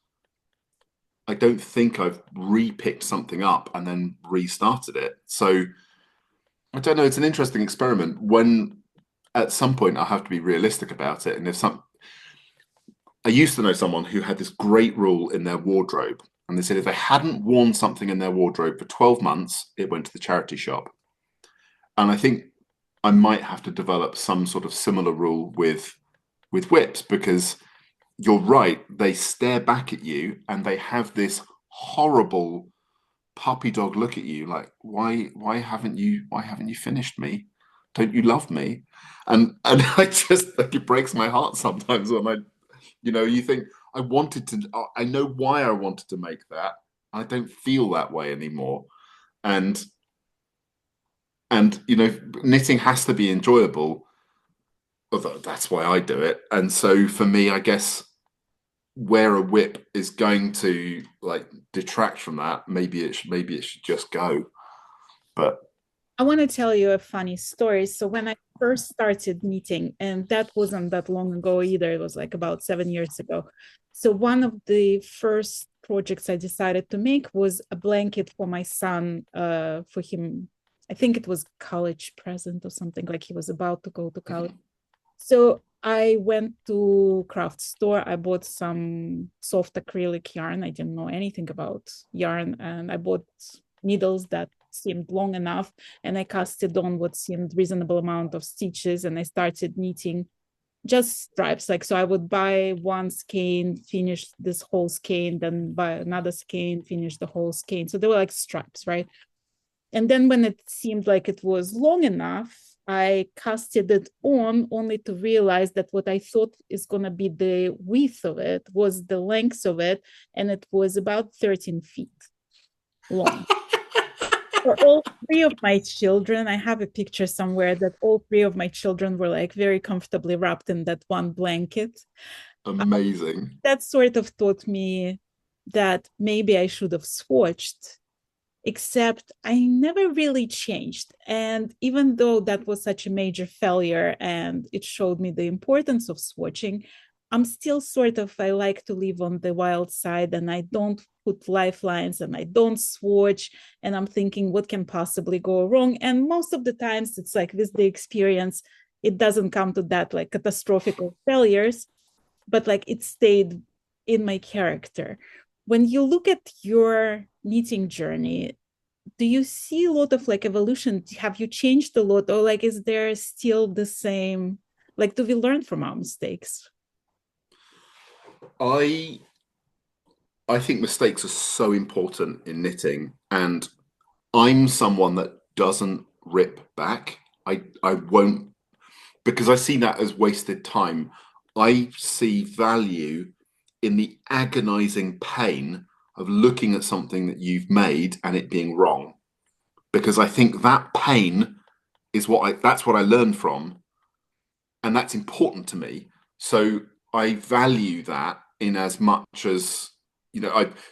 Speaker 1: I don't think I've re-picked something up and then restarted it. So I don't know. It's an interesting experiment. When at some point I have to be realistic about it. And I used to know someone who had this great rule in their wardrobe, and they said if they hadn't worn something in their wardrobe for 12 months, it went to the charity shop. And I think I might have to develop some sort of similar rule with whips, because you're right, they stare back at you and they have this horrible puppy dog look at you like, why haven't you finished me? Don't you love me? And I just like, it breaks my heart sometimes when you think I know why I wanted to make that. I don't feel that way anymore. And knitting has to be enjoyable. Although that's why I do it. And so for me, I guess where a whip is going to like detract from that, maybe it should just go. But
Speaker 2: I want to tell you a funny story. So when I first started knitting, and that wasn't that long ago either, it was like about 7 years ago. So one of the first projects I decided to make was a blanket for my son, for him. I think it was college present or something, like he was about to go to college. So I went to craft store. I bought some soft acrylic yarn. I didn't know anything about yarn, and I bought needles that seemed long enough, and I casted on what seemed reasonable amount of stitches, and I started knitting just stripes. Like, so I would buy one skein, finish this whole skein, then buy another skein, finish the whole skein. So they were like stripes, right? And then when it seemed like it was long enough, I casted it on, only to realize that what I thought is going to be the width of it was the length of it, and it was about 13 feet long. For all three of my children, I have a picture somewhere that all three of my children were like very comfortably wrapped in that one blanket.
Speaker 1: amazing.
Speaker 2: That sort of taught me that maybe I should have swatched, except I never really changed. And even though that was such a major failure and it showed me the importance of swatching, I'm still sort of, I like to live on the wild side, and I don't put lifelines and I don't swatch. And I'm thinking, what can possibly go wrong? And most of the times it's like with the experience, it doesn't come to that like catastrophic failures, but like it stayed in my character. When you look at your knitting journey, do you see a lot of like evolution? Have you changed a lot, or like is there still the same? Like, do we learn from our mistakes?
Speaker 1: I I think mistakes are so important in knitting, and I'm someone that doesn't rip back. I won't, because I see that as wasted time. I see value in the agonizing pain of looking at something that you've made and it being wrong, because I think that pain is that's what I learn from, and that's important to me. So I value that in as much as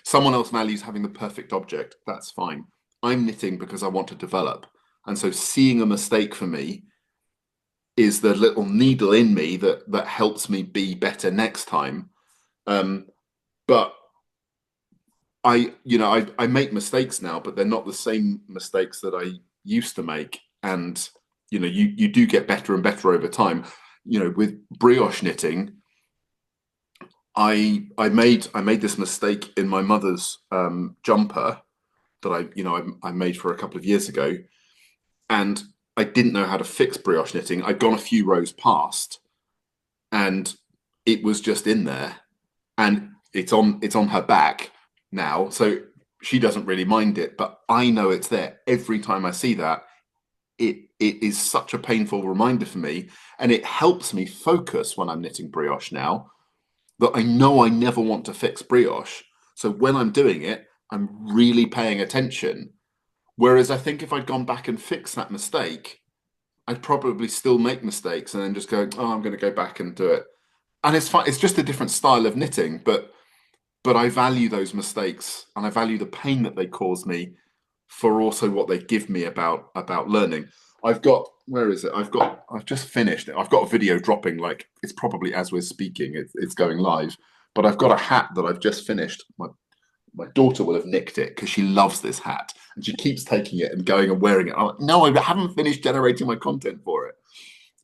Speaker 1: someone else values having the perfect object. That's fine. I'm knitting because I want to develop, and so seeing a mistake for me is the little needle in me that helps me be better next time. But I make mistakes now, but they're not the same mistakes that I used to make, and you do get better and better over time. With brioche knitting, I made this mistake in my mother's jumper that I made for a couple of years ago, and I didn't know how to fix brioche knitting. I'd gone a few rows past, and it was just in there, and it's on her back now, so she doesn't really mind it, but I know it's there. Every time I see that, it is such a painful reminder for me, and it helps me focus when I'm knitting brioche now, that I know I never want to fix brioche. So when I'm doing it, I'm really paying attention. Whereas I think if I'd gone back and fixed that mistake, I'd probably still make mistakes and then just go, oh, I'm going to go back and do it. And it's fine. It's just a different style of knitting, but but I value those mistakes and I value the pain that they cause me for also what they give me about learning. I've got, where is it? I've just finished it. I've got a video dropping, like it's probably as we're speaking, it's going live. But I've got a hat that I've just finished. My daughter will have nicked it because she loves this hat and she keeps taking it and going and wearing it. I'm like, no, I haven't finished generating my content for it.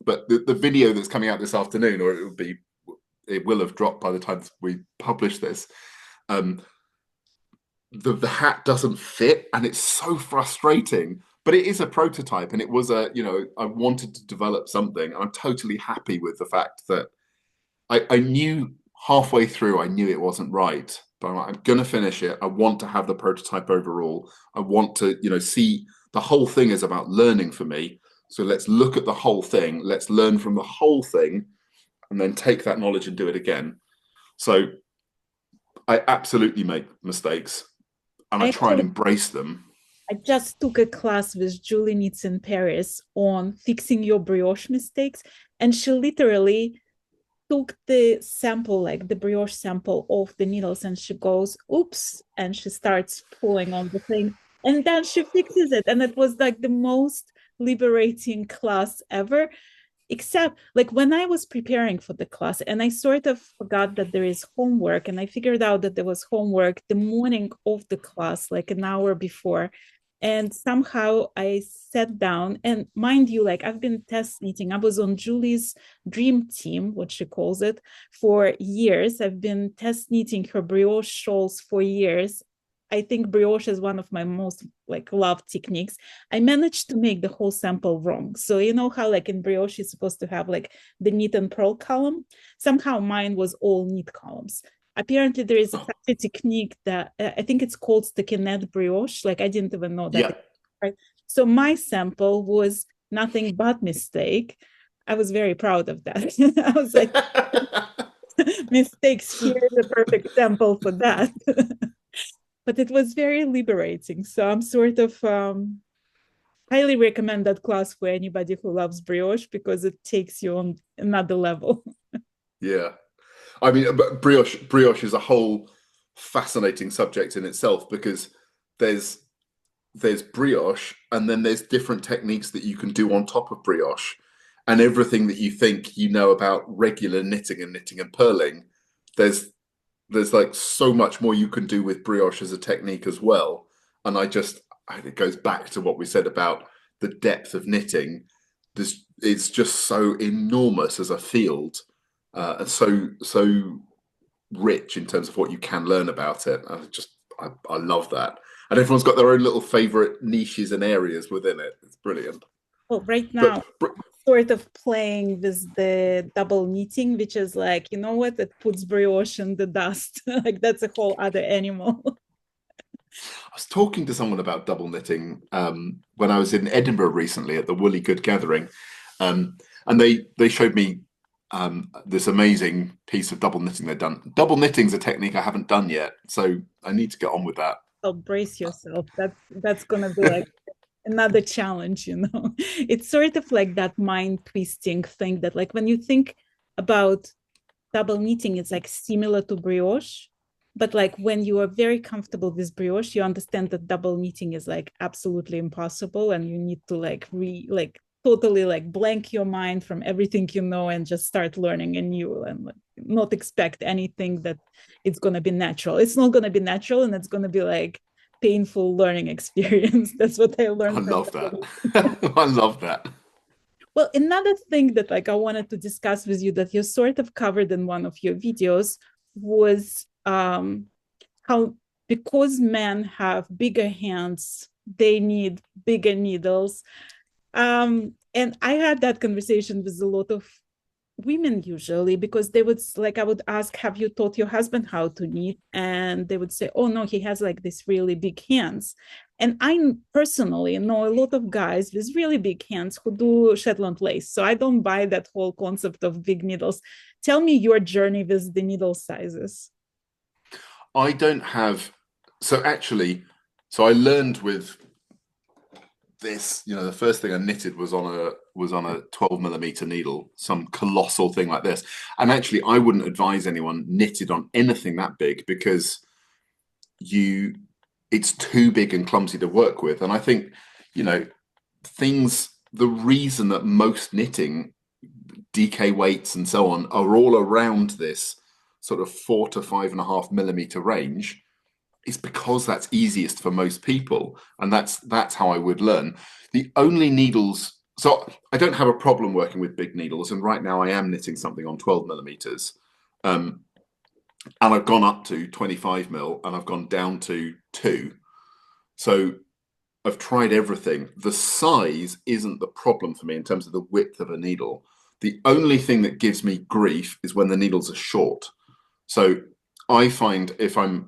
Speaker 1: But the video that's coming out this afternoon, or it will have dropped by the time we publish this. Um, the hat doesn't fit, and it's so frustrating. But it is a prototype, and it was I wanted to develop something, and I'm totally happy with the fact that I knew halfway through, I knew it wasn't right, but I'm going to finish it. I want to have the prototype overall. I want to, see the whole thing is about learning for me. So let's look at the whole thing. Let's learn from the whole thing and then take that knowledge and do it again. So I absolutely make mistakes and I
Speaker 2: I
Speaker 1: try and embrace them.
Speaker 2: I just took a class with Julie Knits in Paris on fixing your brioche mistakes, and she literally took the sample, like the brioche sample of the needles, and she goes, oops, and she starts pulling on the thing, and then she fixes it. And it was like the most liberating class ever. Except like when I was preparing for the class and I sort of forgot that there is homework, and I figured out that there was homework the morning of the class, like an hour before. And somehow I sat down, and mind you, like I've been test knitting. I was on Julie's dream team, what she calls it, for years. I've been test knitting her brioche shawls for years. I think brioche is one of my most like loved techniques. I managed to make the whole sample wrong. So you know how like in brioche you're supposed to have like the knit and purl column? Somehow mine was all knit columns. Apparently there is a
Speaker 1: Oh,
Speaker 2: fancy technique that I think it's called stackinette brioche. Like I didn't even know that.
Speaker 1: yeah.
Speaker 2: Right? So my sample was nothing but mistake. I was very proud of that. I was like, mistakes here, the perfect sample for that. But it was very liberating. So I'm sort of highly recommend that class for anybody who loves brioche because it takes you on another level.
Speaker 1: Yeah. I mean, but brioche is a whole fascinating subject in itself because there's there's brioche and then there's different techniques that you can do on top of brioche, and everything that you think you know about regular knitting and purling, there's there's like so much more you can do with brioche as a technique as well. And it goes back to what we said about the depth of knitting. This it's just so enormous as a field, and so rich in terms of what you can learn about it. I love that. And everyone's got their own little favorite niches and areas within it. It's brilliant.
Speaker 2: Well, right
Speaker 1: But
Speaker 2: now, sort of playing with the double knitting, which is like, you know what, it puts brioche in the dust. Like that's a whole other animal.
Speaker 1: I was talking to someone about double knitting when I was in Edinburgh recently at the Woolly Good Gathering, and they showed me this amazing piece of double knitting they've done. Double knitting's a technique I haven't done yet, so I need to get on with that.
Speaker 2: So brace yourself. That's gonna be like another challenge, you know. It's sort of like that mind twisting thing that like when you think about double knitting, it's like similar to brioche, but like when you are very comfortable with brioche, you understand that double knitting is like absolutely impossible, and you need to like totally like blank your mind from everything you know and just start learning anew, and like not expect anything that it's going to be natural. It's not going to be natural, and it's going to be like painful learning experience. That's what I
Speaker 1: I
Speaker 2: learned from
Speaker 1: love that.
Speaker 2: double.
Speaker 1: I love that.
Speaker 2: Well, another thing that like I wanted to discuss with you that you sort of covered in one of your videos was how because men have bigger hands, they need bigger needles. And I had that conversation with a lot of women usually because they would like I would ask, have you taught your husband how to knit? And they would say, oh no, he has like this really big hands. And I personally know a lot of guys with really big hands who do Shetland lace, so I don't buy that whole concept of big needles. Tell me your journey with the needle sizes.
Speaker 1: I don't have so actually so I learned with this, the first thing I knitted was was on a 12 millimeter needle, some colossal thing like this. And actually, I wouldn't advise anyone knitted on anything that big because you it's too big and clumsy to work with. And I think, you know, the reason that most knitting, DK weights and so on, are all around this sort of 4 to 5.5 millimeter range is because that's easiest for most people. And that's how I would learn. The only needles, so I don't have a problem working with big needles. And right now I am knitting something on 12 millimeters. And I've gone up to 25 mil and I've gone down to 2. So I've tried everything. The size isn't the problem for me in terms of the width of a needle. The only thing that gives me grief is when the needles are short. So I find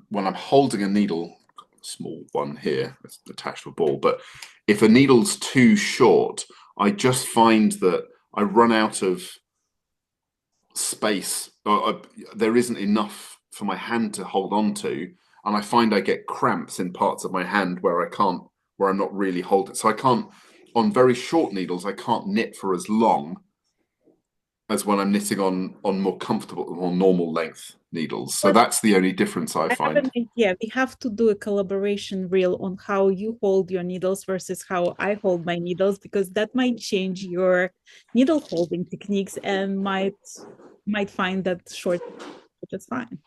Speaker 1: when I'm holding a needle, a small one here, it's attached to a ball, but if a needle's too short, I just find that I run out of space, or there isn't enough for my hand to hold on to, and I find I get cramps in parts of my hand where I'm not really holding. So I can't, on very short needles, I can't knit for as long as when I'm knitting on more comfortable, more normal length needles. So that's the only difference I
Speaker 2: I have an
Speaker 1: find.
Speaker 2: idea. We have to do a collaboration reel on how you hold your needles versus how I hold my needles, because that might change your needle holding techniques and might find that short, which is fine.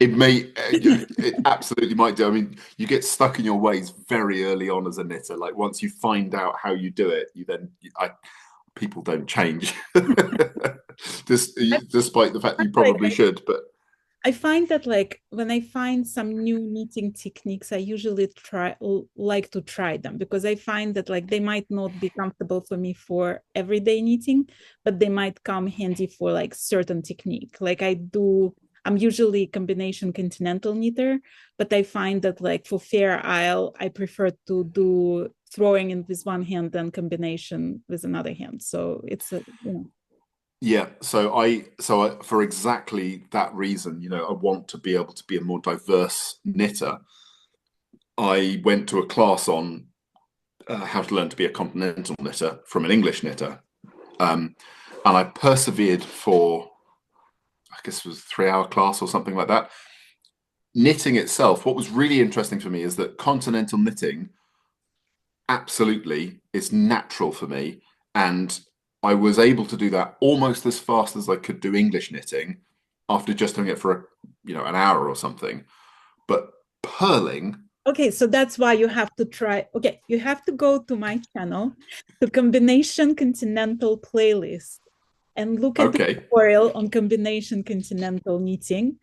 Speaker 1: It may, it absolutely might do. I mean, you get stuck in your ways very early on as a knitter. Like once you find out how you do it, people don't change. Despite the fact you
Speaker 2: Like
Speaker 1: probably should, but
Speaker 2: I find that like when I find some new knitting techniques, I usually like to try them because I find that like they might not be comfortable for me for everyday knitting, but they might come handy for like certain technique. I'm usually a combination continental knitter, but I find that like for Fair Isle, I prefer to do throwing in with one hand and combination with another hand. So it's a,
Speaker 1: yeah. For exactly that reason, I want to be able to be a more diverse knitter. I went to a class on how to learn to be a continental knitter from an English knitter, and I persevered for, I guess it was a 3 hour class or something like that. Knitting itself, what was really interesting for me is that continental knitting absolutely is natural for me. And I was able to do that almost as fast as I could do English knitting after just doing it for an hour or something. But purling.
Speaker 2: Okay, so that's why you have to try. Okay, you have to go to my channel, the combination continental playlist, and look at the
Speaker 1: Okay.
Speaker 2: tutorial on combination continental knitting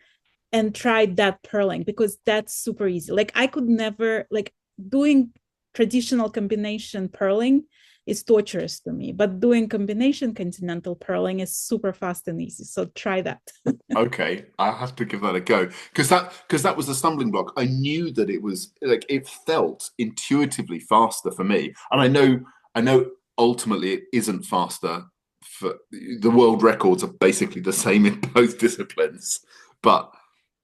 Speaker 2: and try that purling because that's super easy. Like I could never like doing traditional combination purling is torturous to me, but doing combination continental purling is super fast and easy. So try that.
Speaker 1: Okay, I have to give that a go because that was the stumbling block. I knew that it was like it felt intuitively faster for me, and I know ultimately it isn't faster. For the world records are basically the same in both disciplines, but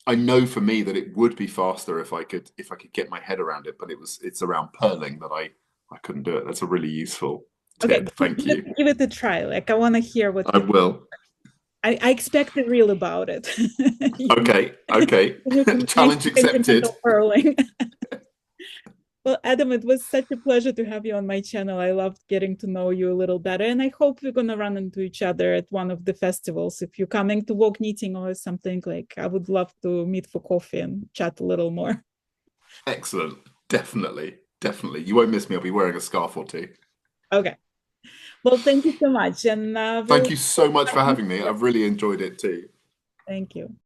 Speaker 1: I know for me that it would be faster if I could get my head around it. But it's around purling that I couldn't do it. That's a really useful
Speaker 2: Okay,
Speaker 1: tip. Thank you.
Speaker 2: give it a try. Like I want to hear what
Speaker 1: I
Speaker 2: you.
Speaker 1: will.
Speaker 2: I expect a reel about it.
Speaker 1: Okay. Okay.
Speaker 2: You can make
Speaker 1: Challenge accepted.
Speaker 2: continental purling. Well, Adam, it was such a pleasure to have you on my channel. I loved getting to know you a little better, and I hope we're gonna run into each other at one of the festivals. If you're coming to Woke Knitting or something, like I would love to meet for coffee and chat a little more.
Speaker 1: Excellent. Definitely. Definitely. You won't miss me. I'll be wearing a scarf or two.
Speaker 2: Okay. Well, thank you so much, and
Speaker 1: Thank
Speaker 2: we'll.
Speaker 1: you so much for having me. I've really enjoyed it too.
Speaker 2: Thank you.